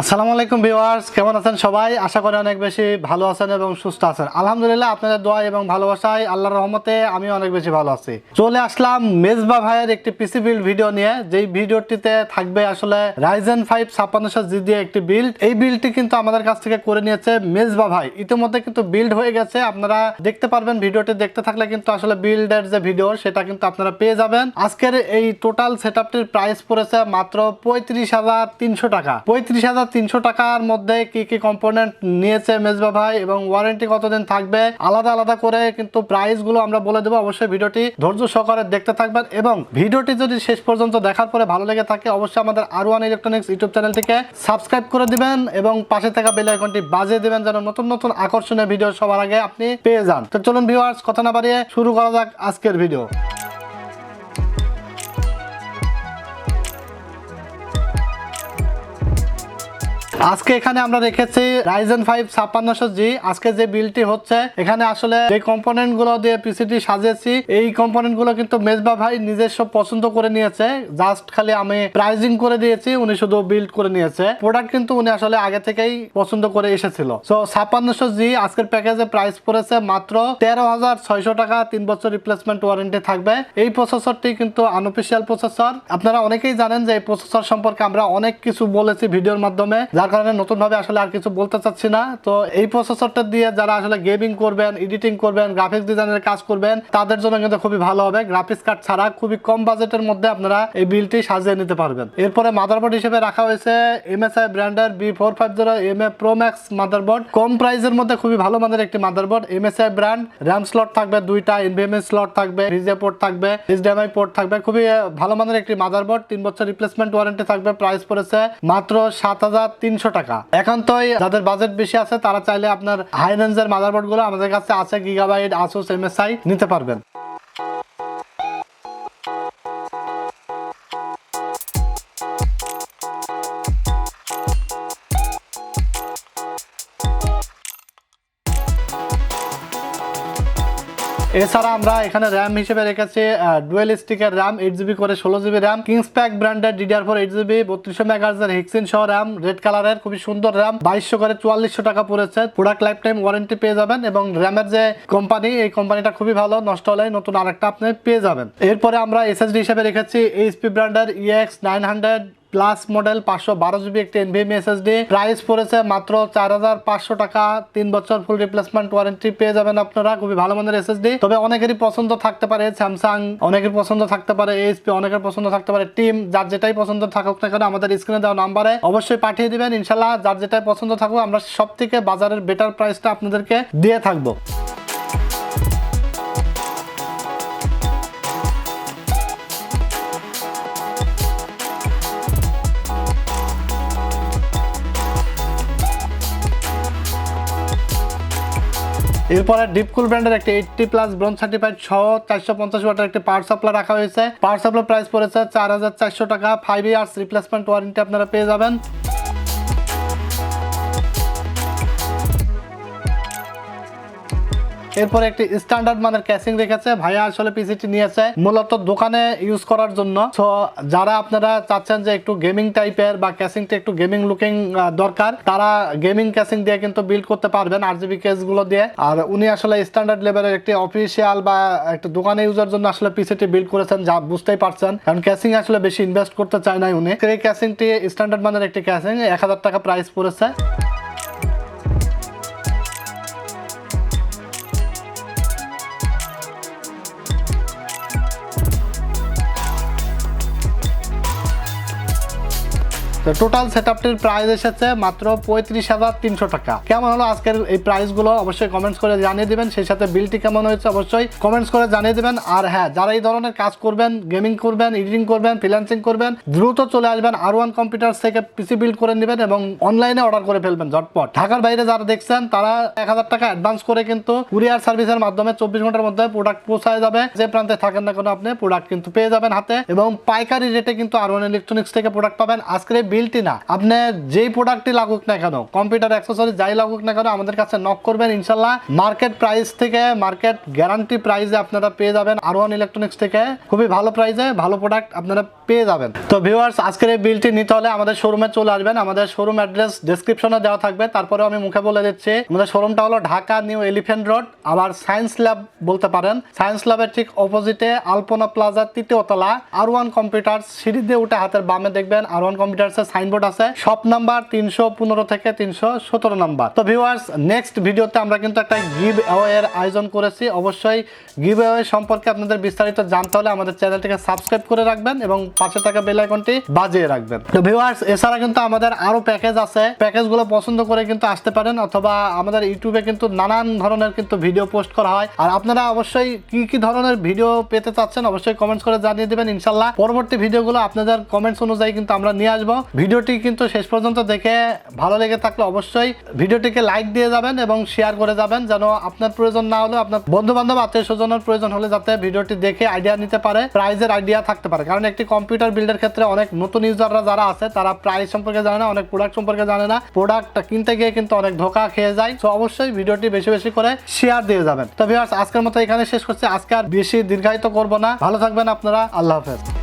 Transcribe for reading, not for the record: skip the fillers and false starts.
আসসালামু আলাইকুম ভিউয়ার্স, কেমন আছেন সবাই? আশা করি অনেক বেশি ভালো আছেন এবং সুস্থ আছেন। আলহামদুলিল্লাহ, আপনাদের দোয়া এবং ভালোবাসায় আল্লাহর রহমতে আমি অনেক বেশি ভালো আছি। চলে আসলাম মেজবা ভাইয়ের একটি পিসি বিল্ড ভিডিও নিয়ে। যেই ভিডিওটিতে থাকবে আসলে Ryzen 5 5600G দিয়ে একটি বিল্ড। এই বিল্ডটি কিন্তু আমাদের কাছ থেকে করে নিয়েছে মেজবা ভাই। ইতিমধ্যে কিন্তু বিল্ড হয়ে গেছে, আপনারা দেখতে পারবেন। ভিডিওটি দেখতে থাকলে কিন্তু আসলে বিল্ডের যে ভিডিও সেটা কিন্তু আপনারা পেয়ে যাবেন। আজকের এই টোটাল সেটআপটির প্রাইস পড়েছে মাত্র 35,300 টাকা। 35,300 টাকার মধ্যে কি কি কম্পোনেন্ট নিয়েছে মেজবা ভাই এবং ওয়ারেন্টি কতদিন থাকবে আলাদা আলাদা করে কিন্তু প্রাইস গুলো আমরা বলে দেবো। অবশ্যই ভিডিওটি ধৈর্য সহকারে দেখতে থাকবেন এবং ভিডিওটি যদি শেষ পর্যন্ত দেখার পরে ভালো লেগে থাকে অবশ্যই আমাদের R1 ইলেকট্রনিক্স ইউটিউব চ্যানেলটিকে সাবস্ক্রাইব করে দিবেন এবং পাশে থাকা বেল আইকনটি বাজিয়ে দিবেন যেন নতুন নতুন আকর্ষণীয় ভিডিও সবার আগে আপনি পেয়ে যান। তো চলুন ভিউয়ার্স, কথা না বাড়িয়ে শুরু করা যাক আজকের ভিডিও। আজকে এখানে আমরা রেখেছি Ryzen 5 5600G। আজকে যে বিলটি হচ্ছে এখানে আসলে যে কম্পোনেন্ট গুলো দিয়ে পিসিটি সাজিয়েছি এই কম্পোনেন্ট গুলো কিন্তু মেজবা ভাই নিজস্ব পছন্দ করে নিয়েছে। জাস্ট খালি আমি প্রাইজিং করে দিয়েছি, উনি শুধু বিল্ড করে নিয়েছে। প্রোডাক্ট কিন্তু উনি আসলে আগে থেকেই পছন্দ করে এসেছিল। সো 5600G আজকের প্যাকেজে প্রাইস পড়েছে মাত্র 13,600 টাকা। 3 বছর রিপ্লেসমেন্ট ওয়ারেন্টি থাকবে। এই প্রসেসরটি কিন্তু আনঅফিশিয়াল প্রসেসর। আপনারা অনেকেই জানেন যে এই প্রসেসর সম্পর্কে আমরা অনেক কিছু বলেছি ভিডিওর মাধ্যমে, কারণে নতুন ভাবে আসলে আর কিছু বলতে চাচ্ছি না। তো এই প্রসেসরটা দিয়ে যারা আসলে গেমিং করবেন, এডিটিং করবেন, গ্রাফিক্স ডিজাইনের কাজ করবেন তাদের জন্য কিন্তু খুবই ভালো হবে। গ্রাফিক্স কার্ড ছাড়া খুবই কম বাজেটের মধ্যে আপনারা এই বিলটি সাজিয়ে নিতে পারবেন। এরপরে মাদারবোর্ড হিসেবে রাখা হয়েছে MSI ব্র্যান্ডের B450M-A Pro Max মাদারবোর্ড। কম প্রাইসের মধ্যে খুবই ভালো মানের একটি motherboard. MSI brand, RAM slot থাকবে 2টা, Nvme স্লট থাকবে, VGA পোর্ট থাকবে, HDMI পোর্ট থাকবে। খুবই ভালো মানের একটি মাদারবোর্ড। 3 বছর রিপ্লেসমেন্ট ওয়ারেন্টি থাকবে। প্রাইস পড়েছে মাত্র 7,300 টাকা। এখন তো যাদের বাজেট বেশি আছে তারা চাইলে আপনার হাই রেঞ্জের মাদারবোর্ড গুলো আমাদের কাছে আছে, গিগাবাইট, আসুস, MSI নিতে পারবেন। এছাড়া আমরা এখানে র্যাম হিসেবে রেখেছি ডুয়েল স্টিকের র্যাম 8GB করে 16GB র্যাম, কিংসপ্যাক ব্র্যান্ডের DDR4 8GB 3200 MHz হেক্সিন সহ র্যাম, রেড কালারের খুবই সুন্দর র্যাম 2200 করে 4400 টাকা পড়েছে। প্রোডাক্ট লাইফ টাইম ওয়ারেন্টি পেয়ে যাবেন এবং র্যামের যে কোম্পানি এই কোম্পানিটা খুবই ভালো, নষ্ট হলে নতুন আরেকটা আপনি পেয়ে যাবেন। এরপরে আমরা SSD হিসেবে রেখেছি HP ব্র্যান্ডের EX900 প্লাস মডেল 512GB একটি Nvme SSD। প্রাইস পড়েছে মাত্র 4,500 টাকা। 3 বছর ফুল রিপ্লেসমেন্ট ওয়ারেন্টি পেয়ে যাবেন আপনারা। খুবই ভালো মানের SSD। তবে অনেকেরই পছন্দ থাকতে পারে স্যামসাং, অনেকের পছন্দ থাকতে পারে HP, অনেকের পছন্দ থাকতে পারে টিম। যার যেটাই পছন্দ থাকুক না কেন আমাদের স্ক্রিনে দেওয়া নাম্বারে অবশ্যই পাঠিয়ে দিবেন। ইনশাল্লাহ যার যেটাই পছন্দ থাকুক আমরা সব থেকে বাজারের বেটার প্রাইসটা আপনাদেরকে দিয়ে থাকবো। এরপরে ডিপকুল ব্র্যান্ডের একটি 80+ ব্রোঞ্জ সার্টিফাইড সহ 450 ওয়াটের একটি পাওয়ার সাপ্লাই রাখা হয়েছে। পাওয়ার সাপ্লাই প্রাইস পড়েছে 4,400 টাকা। 5 ইয়ার্স রিপ্লেসমেন্ট ওয়ারেন্টি আপনারা পেয়ে যাবেন। এরপরে একটি স্ট্যান্ডার্ড মানের ক্যাসিং রেখেছে ভাইয়া। আসলে পিসিটি নিয়েছে মূলত দোকানে ইউজ করার জন্য। সো যারা আপনারা চাচ্ছেন যে একটু গেমিং টাইপের বা ক্যাসিংটা একটু গেমিং লুকিং দরকার তারা গেমিং ক্যাসিং দিয়ে কিন্তু বিল্ড করতে পারবেন RGB কেস গুলো দিয়ে। আর উনি আসলে স্ট্যান্ডার্ড লেভেলের একটি অফিসিয়াল বা একটা দোকানে ইউজার জন্য আসলে পিসিটি বিল্ড করেছেন, যা বুঝতেই পারছেন, কারণ ক্যাসিং আসলে বেশি ইনভেস্ট করতে চায় না উনি। এই ক্যাসিংটি স্ট্যান্ডার্ড মানের একটি ক্যাসিং 1,000 টাকা প্রাইস পড়েছে। টোটাল সেটআপটির প্রাইস এসেছে মাত্র 35,300 টাকা। কেমন হলো আজকের এই প্রাইস গুলো অবশ্যই কমেন্টস করে জানিয়ে দিবেন। সেই সাথে বিলটি কেমন হয়েছে অবশ্যই কমেন্টস করে জানিয়ে দিবেন। আর হ্যাঁ, যারা এই ধরনের কাজ করবেন, গেমিং করবেন, এডিটিং করবেন, ফ্রিল্যান্সিং করবেন, দ্রুত চলে আসবেন R1 কম্পিউটার থেকে পিসি বিল্ড করে নেবেন এবং অনলাইনে অর্ডার করে ফেলবেন ঝটপট। ঢাকার বাইরে যারা দেখছেন তারা 1,000 টাকা অ্যাডভান্স করে কিন্তু কুরিয়ার সার্ভিসের মাধ্যমে 24 ঘন্টার মধ্যে প্রোডাক্ট পৌঁছায় যাবে। যে প্রান্তে থাকেন না কেন আপনি প্রোডাক্ট কিন্তু পেয়ে যাবেন হাতে এবং পাইকারি রেটে কিন্তু R1 ইলেকট্রনিক্স থেকে প্রোডাক্ট পাবেন। আজকের বিলটি না, আপনি যেই প্রোডাক্টই লাগুক না কেন, কম্পিউটার অ্যাক্সেসরি যাই লাগুক না কেন, আমাদের কাছে নক করবেন, ইনশাল্লাহ মার্কেট প্রাইস থেকে মার্কেট গ্যারান্টি প্রাইসে আপনারা পেয়ে যাবেন R1 ইলেকট্রনিক্স থেকে। খুবই ভালো প্রাইসে ভালো প্রোডাক্ট আপনারা পেয়ে যাবেন। তো ভিউয়ার্স, আজকের এই বিলটি নিতে হলে আমাদের শোরুমে চলে আসবেন। আমাদের শোরুম অ্যাড্রেস ডেসক্রিপশনে দেওয়া থাকবে, তারপরেও আমি মুখে বলে দিচ্ছি। আমাদের শোরুমটা হলো ঢাকা নিউ এলিফ্যান্ট রোড, আবার সায়েন্স ল্যাব বলতে পারেন। সায়েন্স ল্যাবের ঠিক অপোজিটে আলপনা প্লাজা 3য় তলা R1 কম্পিউটার সিঁড়ি দিয়ে উঠে হাতের বামে দেখবেন R1 কম্পিউটার্সের সাইনবোর্ড আছে। শপ নাম্বার 315 থেকে 317 নাম্বার। তো ভিউয়ার্স, নেক্সট ভিডিওতে আমরা কিন্তু একটা গিভ অ্যাওয়ে এর আয়োজন করেছি। অবশ্যই গিভ অ্যাওয়ে সম্পর্কে আপনাদের বিস্তারিত জানতে হলে আমাদের চ্যানেলটিকে সাবস্ক্রাইব করে রাখবেন এবং পাশে থাকা বেল আইকনটি বাজিয়ে রাখবেন। তো ভিউয়ার্স, এছাড়া কিন্তু আমাদের আরো প্যাকেজ আছে, প্যাকেজগুলো পছন্দ করে কিন্তু আসতে পারেন, অথবা আমাদের ইউটিউবে কিন্তু নানান ধরনের কিন্তু ভিডিও পোস্ট করা হয়। আর আপনারা অবশ্যই কি কি ধরনের ভিডিও পেতে চাচ্ছেন অবশ্যই কমেন্টস করে জানিয়ে দিবেন। ইনশাল্লাহ পরবর্তী ভিডিওগুলো আপনাদের কমেন্টস অনুযায়ী কিন্তু আমরা নিয়ে আসবো। ভিডিওটি কিন্তু শেষ পর্যন্ত দেখে ভালো লেগে থাকলে অবশ্যই ভিডিওটিকে লাইক দিয়ে যাবেন এবং শেয়ার করে যাবেন, যেন আপনার প্রয়োজন না হলেও আপনার বন্ধু বান্ধব আত্মীয় স্বজনের প্রয়োজন হলে যাতে ভিডিওটি দেখে আইডিয়া নিতে পারে, প্রাইজের আইডিয়া থাকতে পারে। কারণ একটি কম্পিউটার বিল্ডের ক্ষেত্রে অনেক নতুন ইউজাররা যারা আছে তারা প্রাইস সম্পর্কে জানে না, অনেক প্রোডাক্ট সম্পর্কে জানে না, প্রোডাক্ট কিনতে গিয়ে কিন্তু অনেক ধোকা খেয়ে যায়। তো অবশ্যই ভিডিওটি বেশি বেশি করে শেয়ার দিয়ে যাবেন। তো ভিউয়ার্স, আজকের মতো এখানে শেষ করছি। আজকে আর বেশি দীর্ঘায়িত করব না। ভালো থাকবেন আপনারা। আল্লাহ হাফেজ।